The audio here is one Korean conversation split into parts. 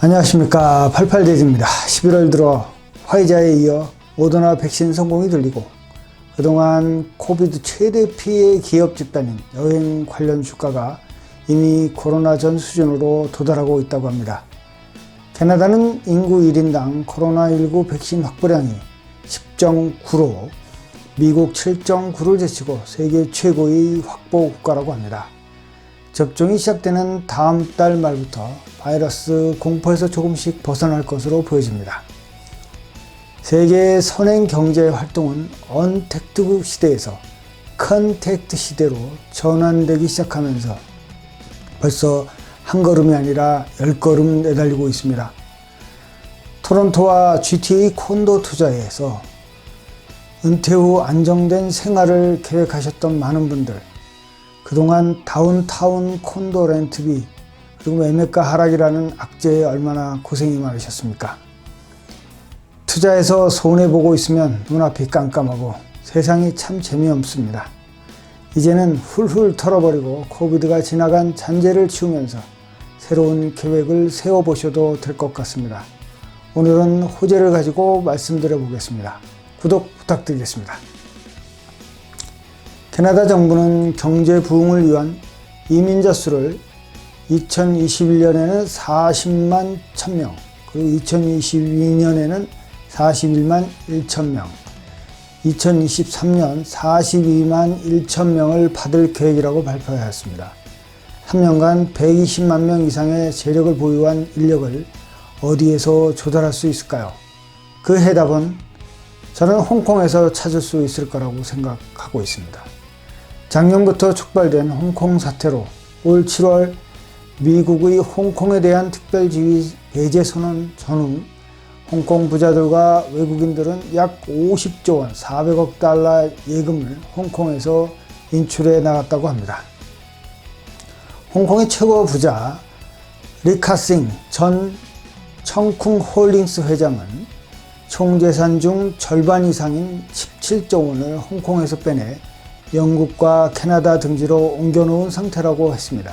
안녕하십니까. 88데이즈입니다. 11월 들어 화이자에 이어 모더나 백신 성공이 들리고 그동안 코비드 최대 피해 기업 집단인 여행 관련 주가가 이미 코로나 전 수준으로 도달하고 있다고 합니다. 캐나다는 인구 1인당 코로나19 백신 확보량이 10.9로 미국 7.9를 제치고 세계 최고의 확보 국가라고 합니다. 접종이 시작되는 다음 달 말부터 바이러스 공포에서 조금씩 벗어날 것으로 보여집니다. 세계 선행 경제 활동은 언택트 시대에서 컨택트 시대로 전환되기 시작하면서 벌써 한 걸음이 아니라 10걸음 내달리고 있습니다. 토론토와 GTA 콘도 투자에서 은퇴 후 안정된 생활을 계획하셨던 많은 분들, 그동안 다운타운 콘도 렌트비 그리고 매매가 하락이라는 악재에 얼마나 고생이 많으셨습니까? 투자해서 손해보고 있으면 눈앞이 깜깜하고 세상이 참 재미없습니다. 이제는 훌훌 털어버리고 코비드가 지나간 잔재를 치우면서 새로운 계획을 세워보셔도 될 것 같습니다. 오늘은 호재를 가지고 말씀드려 보겠습니다. 구독 부탁드리겠습니다. 캐나다 정부는 경제 부흥을 위한 이민자 수를 2021년에는 40만 1000명, 그리고 2022년에는 41만 1000명, 2023년 42만 1000명을 받을 계획이라고 발표하였습니다. 3년간 120만 명 이상의 재력을 보유한 인력을 어디에서 조달할 수 있을까요? 그 해답은 저는 홍콩에서 찾을 수 있을 거라고 생각하고 있습니다. 작년부터 촉발된 홍콩 사태로 올 7월 미국의 홍콩에 대한 특별지위 배제 선언 전후 홍콩 부자들과 외국인들은 약 50조 원, 400억 달러 예금을 홍콩에서 인출해 나갔다고 합니다. 홍콩의 최고 부자 리카싱 전 청쿵 홀딩스 회장은 총 재산 중 절반 이상인 17조 원을 홍콩에서 빼내 영국과 캐나다 등지로 옮겨놓은 상태라고 했습니다.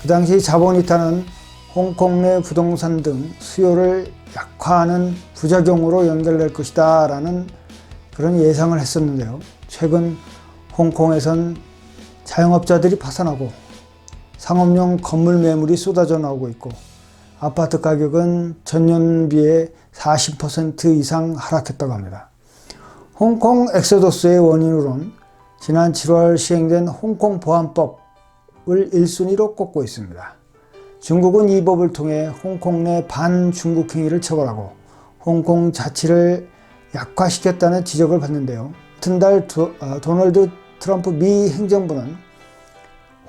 그 당시 자본이탈은 홍콩 내 부동산 등 수요를 약화하는 부작용으로 연결될 것이다 라는 그런 예상을 했었는데요. 최근 홍콩에선 자영업자들이 파산하고 상업용 건물 매물이 쏟아져 나오고 있고 아파트 가격은 전년 비해 40% 이상 하락했다고 합니다. 홍콩 엑소더스의 원인으로는 지난 7월 시행된 홍콩 보안법을 1순위로 꼽고 있습니다. 중국은 이 법을 통해 홍콩 내 반중국 행위를 처벌하고 홍콩 자치를 약화시켰다는 지적을 받는데요. 같은 달 도널드 트럼프 미 행정부는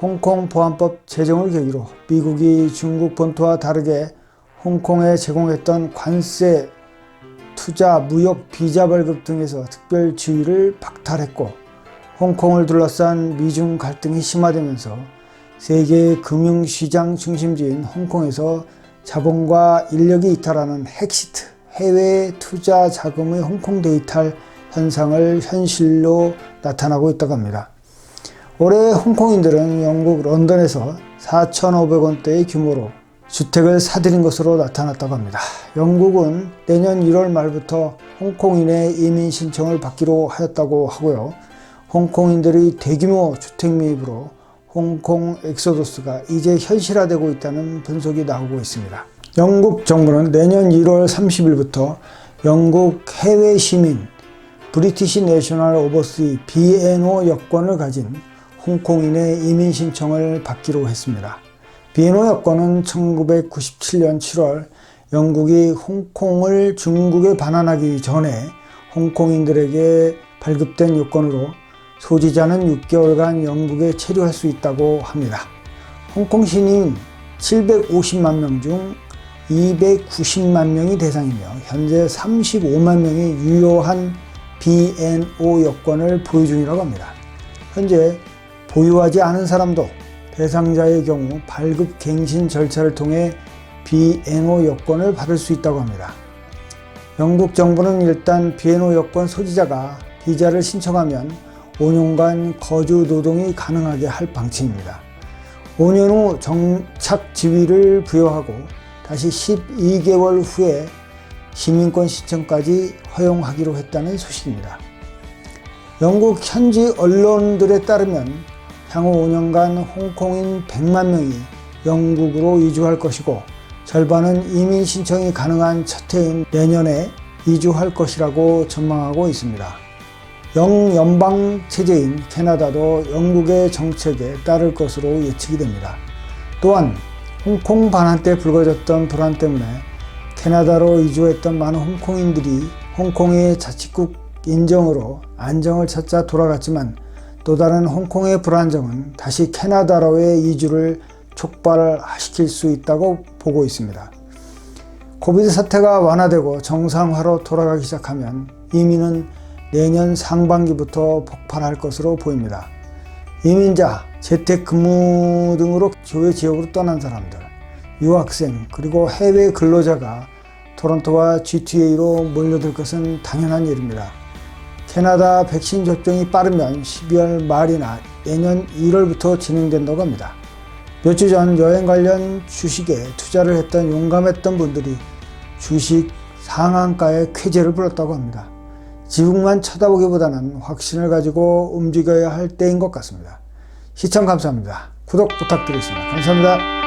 홍콩 보안법 제정을 계기로 미국이 중국 본토와 다르게 홍콩에 제공했던 관세, 투자, 무역, 비자 발급 등에서 특별 지위를 박탈했고 홍콩을 둘러싼 미중 갈등이 심화되면서 세계 금융시장 중심지인 홍콩에서 자본과 인력이 이탈하는 헥시트, 해외 투자 자금의 홍콩 대이탈 현상을 현실로 나타나고 있다고 합니다. 올해 홍콩인들은 영국 런던에서 4,500원대의 규모로 주택을 사들인 것으로 나타났다고 합니다. 영국은 내년 1월 말부터 홍콩인의 이민 신청을 받기로 하였다고 하고요. 홍콩인들의 대규모 주택 매입으로 홍콩 엑소더스가 이제 현실화되고 있다는 분석이 나오고 있습니다. 영국 정부는 내년 1월 30일부터 영국 해외 시민 브리티시 내셔널 오버시 BNO 여권을 가진 홍콩인의 이민 신청을 받기로 했습니다. BNO 여권은 1997년 7월 영국이 홍콩을 중국에 반환하기 전에 홍콩인들에게 발급된 여권으로 소지자는 6개월간 영국에 체류할 수 있다고 합니다. 홍콩 시민 750만 명 중 290만 명이 대상이며 현재 35만 명이 유효한 BNO 여권을 보유 중이라고 합니다. 현재 보유하지 않은 사람도 대상자의 경우 발급 갱신 절차를 통해 BNO 여권을 받을 수 있다고 합니다. 영국 정부는 일단 BNO 여권 소지자가 비자를 신청하면 5년간 거주 노동이 가능하게 할 방침입니다. 5년 후 정착 지위를 부여하고 다시 12개월 후에 시민권 신청까지 허용하기로 했다는 소식입니다. 영국 현지 언론들에 따르면 향후 5년간 홍콩인 100만 명이 영국으로 이주할 것이고 절반은 이민 신청이 가능한 첫 해인 내년에 이주할 것이라고 전망하고 있습니다. 영연방 체제인 캐나다도 영국의 정책에 따를 것으로 예측이 됩니다. 또한 홍콩 반환 때 불거졌던 불안 때문에 캐나다로 이주했던 많은 홍콩인들이 홍콩의 자치국 인정으로 안정을 찾자 돌아갔지만 또 다른 홍콩의 불안정은 다시 캐나다로의 이주를 촉발시킬 수 있다고 보고 있습니다. 코비드 사태가 완화되고 정상화로 돌아가기 시작하면 이민은 내년 상반기부터 폭발할 것으로 보입니다. 이민자, 재택근무 등으로 교외 지역으로 떠난 사람들, 유학생, 그리고 해외 근로자가 토론토와 GTA로 몰려들 것은 당연한 일입니다. 캐나다 백신 접종이 빠르면 12월 말이나 내년 1월부터 진행된다고 합니다. 몇 주 전 여행 관련 주식에 투자를 했던 용감했던 분들이 주식 상한가에 쾌재를 불었다고 합니다. 지붕만 쳐다보기보다는 확신을 가지고 움직여야 할 때인 것 같습니다. 시청 감사합니다. 구독 부탁드리겠습니다. 감사합니다.